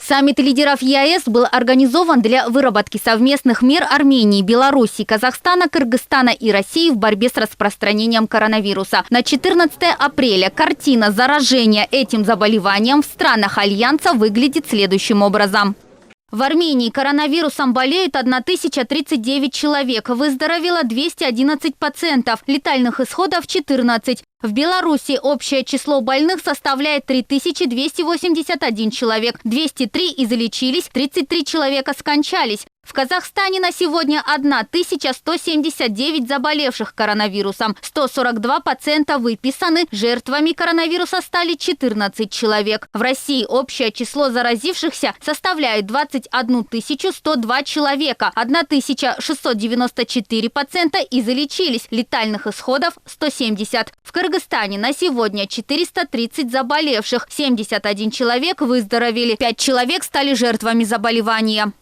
Саммит лидеров ЕАЭС был организован для выработки совместных мер Армении, Беларуси, Казахстана, Кыргызстана и России в борьбе с распространением коронавируса. На 14 апреля картина заражения этим заболеванием в странах Альянса выглядит следующим образом. В Армении коронавирусом болеют 1039 человек, выздоровело 211 пациентов, летальных исходов 14. В Беларуси общее число больных составляет 3281 человек, 203 излечились, 33 человека скончались. В Казахстане на сегодня 1179 заболевших коронавирусом, 142 пациента выписаны, жертвами коронавируса стали 14 человек. В России общее число заразившихся составляет 21 102 человека, 1694 пациента излечились, летальных исходов 170. В Кыргызстане на сегодня 430 заболевших, 71 человек выздоровели, 5 человек стали жертвами заболевания.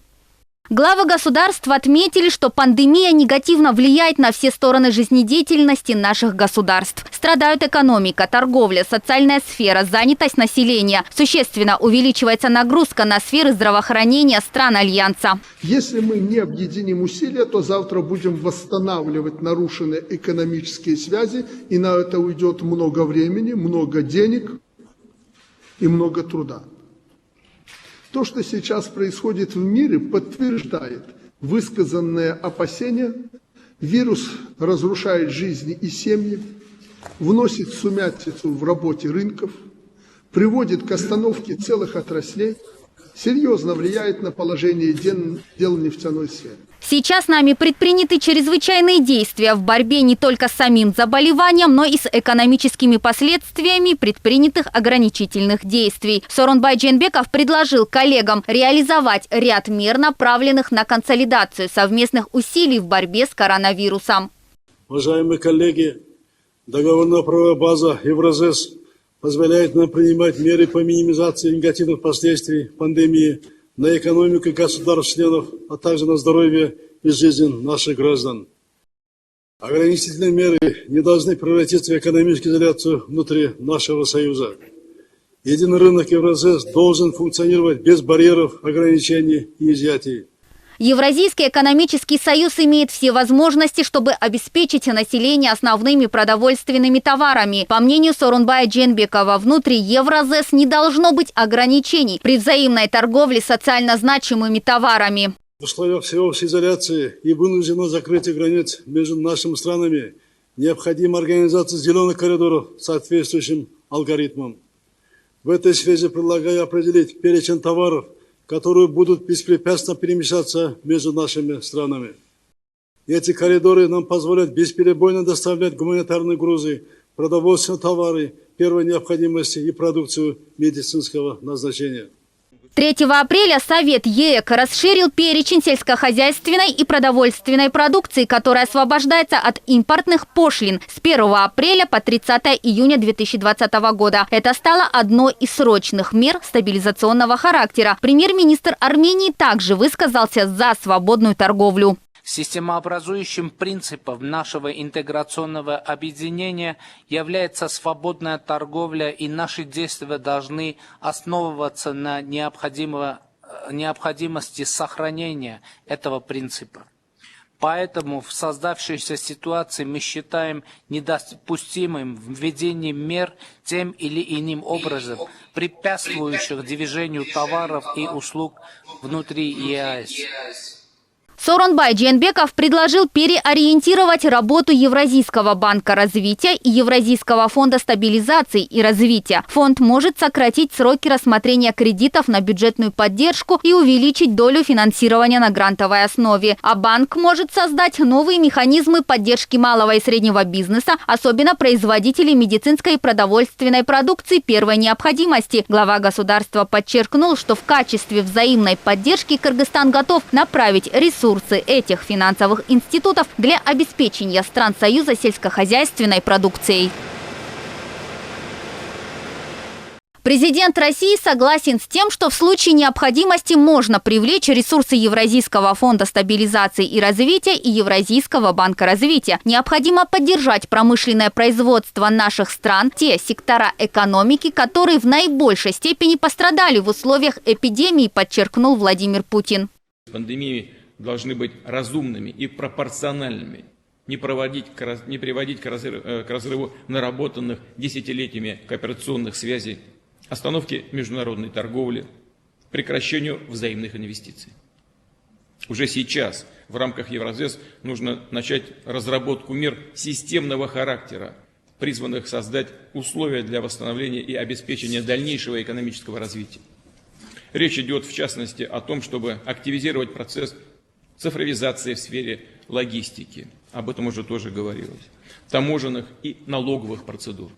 Главы государств отметили, что пандемия негативно влияет на все стороны жизнедеятельности наших государств. Страдают экономика, торговля, социальная сфера, занятость населения. Существенно увеличивается нагрузка на сферы здравоохранения стран Альянса. Если мы не объединим усилия, то завтра будем восстанавливать нарушенные экономические связи, и на это уйдет много времени, много денег и много труда. То, что сейчас происходит в мире, подтверждает высказанные опасения. Вирус разрушает жизни и семьи, вносит сумятицу в работе рынков, приводит к остановке целых отраслей, серьезно влияет на положение дел нефтяной сферы. Сейчас нами предприняты чрезвычайные действия в борьбе не только с самим заболеванием, но и с экономическими последствиями предпринятых ограничительных действий. Сооронбай Жээнбеков предложил коллегам реализовать ряд мер, направленных на консолидацию совместных усилий в борьбе с коронавирусом. Уважаемые коллеги, договорно-правовая база Евразес позволяет нам принимать меры по минимизации негативных последствий пандемии на экономику государств-членов, а также на здоровье и жизнь наших граждан. Ограничительные меры не должны превратиться в экономическую изоляцию внутри нашего Союза. Единый рынок Евразес должен функционировать без барьеров, ограничений и изъятий. Евразийский экономический союз имеет все возможности, чтобы обеспечить население основными продовольственными товарами. По мнению Сооронбая Жээнбекова, внутри Евразес не должно быть ограничений при взаимной торговле социально значимыми товарами. В условиях всеобщей изоляции и вынужденного закрытия границ между нашими странами необходима организация зеленых коридоров с соответствующим алгоритмом. В этой связи предлагаю определить перечень товаров, которые будут беспрепятственно перемещаться между нашими странами. Эти коридоры нам позволят бесперебойно доставлять гуманитарные грузы, продовольственные товары первой необходимости и продукцию медицинского назначения. 3 апреля Совет ЕЭК расширил перечень сельскохозяйственной и продовольственной продукции, которая освобождается от импортных пошлин с 1 апреля по 30 июня 2020 года. Это стало одной из срочных мер стабилизационного характера. Премьер-министр Армении также высказался за свободную торговлю. Системообразующим принципом нашего интеграционного объединения является свободная торговля, и наши действия должны основываться на необходимости сохранения этого принципа. Поэтому в создавшейся ситуации мы считаем недопустимым введение мер тем или иным образом, препятствующих движению товаров и услуг внутри ЕАЭС. Сооронбай Жээнбеков предложил переориентировать работу Евразийского банка развития и Евразийского фонда стабилизации и развития. Фонд может сократить сроки рассмотрения кредитов на бюджетную поддержку и увеличить долю финансирования на грантовой основе. А банк может создать новые механизмы поддержки малого и среднего бизнеса, особенно производителей медицинской и продовольственной продукции первой необходимости. Глава государства подчеркнул, что в качестве взаимной поддержки Кыргызстан готов направить ресурсы этих финансовых институтов для обеспечения стран Союза сельскохозяйственной продукцией. Президент России согласен с тем, что в случае необходимости можно привлечь ресурсы Евразийского фонда стабилизации и развития и Евразийского банка развития. Необходимо поддержать промышленное производство наших стран, те сектора экономики, которые в наибольшей степени пострадали в условиях эпидемии, подчеркнул Владимир Путин. Пандемии должны быть разумными и пропорциональными. Не приводить к разрыву наработанных десятилетиями кооперационных связей, остановке международной торговли, прекращению взаимных инвестиций. Уже сейчас в рамках Евразес нужно начать разработку мер системного характера, призванных создать условия для восстановления и обеспечения дальнейшего экономического развития. Речь идет в частности о том, чтобы активизировать процесс цифровизации в сфере логистики, об этом уже тоже говорилось, таможенных и налоговых процедур.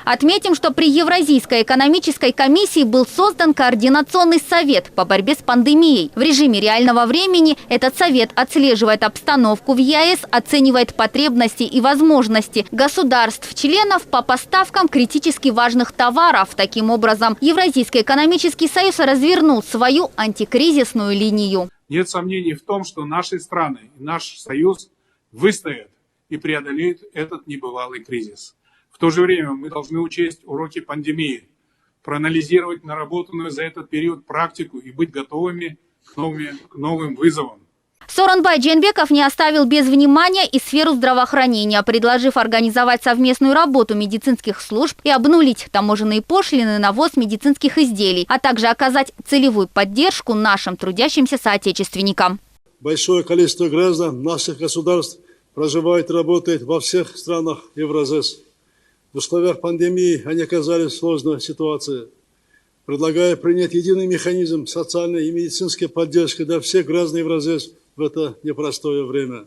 Отметим, что при Евразийской экономической комиссии был создан Координационный совет по борьбе с пандемией. В режиме реального времени этот совет отслеживает обстановку в ЕАЭС, оценивает потребности и возможности государств-членов по поставкам критически важных товаров. Таким образом, Евразийский экономический союз развернул свою антикризисную линию. Нет сомнений в том, что наши страны и наш союз выстоят и преодолеют этот небывалый кризис. В то же время мы должны учесть уроки пандемии, проанализировать наработанную за этот период практику и быть готовыми к новым вызовам. Сооронбай Жээнбеков не оставил без внимания и сферу здравоохранения, предложив организовать совместную работу медицинских служб и обнулить таможенные пошлины на ввоз медицинских изделий, а также оказать целевую поддержку нашим трудящимся соотечественникам. Большое количество граждан наших государств проживает и работает во всех странах Евразес. В условиях пандемии они оказались в сложной ситуации. Предлагаю принять единый механизм социальной и медицинской поддержки для всех граждан Евразес в это непростое время.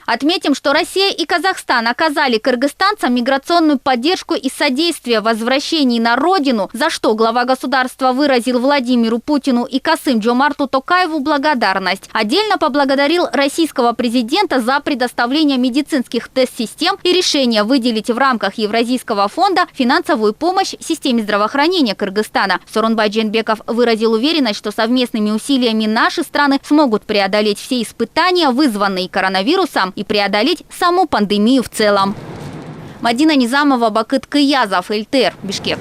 Отметим, что Россия и Казахстан оказали кыргызстанцам миграционную поддержку и содействие в возвращении на родину, за что глава государства выразил Владимиру Путину и Касым-Джомарту Токаеву благодарность. Отдельно поблагодарил российского президента за предоставление медицинских тест-систем и решение выделить в рамках Евразийского фонда финансовую помощь системе здравоохранения Кыргызстана. Сооронбай Жээнбеков выразил уверенность, что совместными усилиями наши страны смогут преодолеть все испытания, вызванные коронавирусом, и преодолеть саму пандемию в целом. Мадина Низамова, Бакыт Кыязов, ЛТР, Бишкек.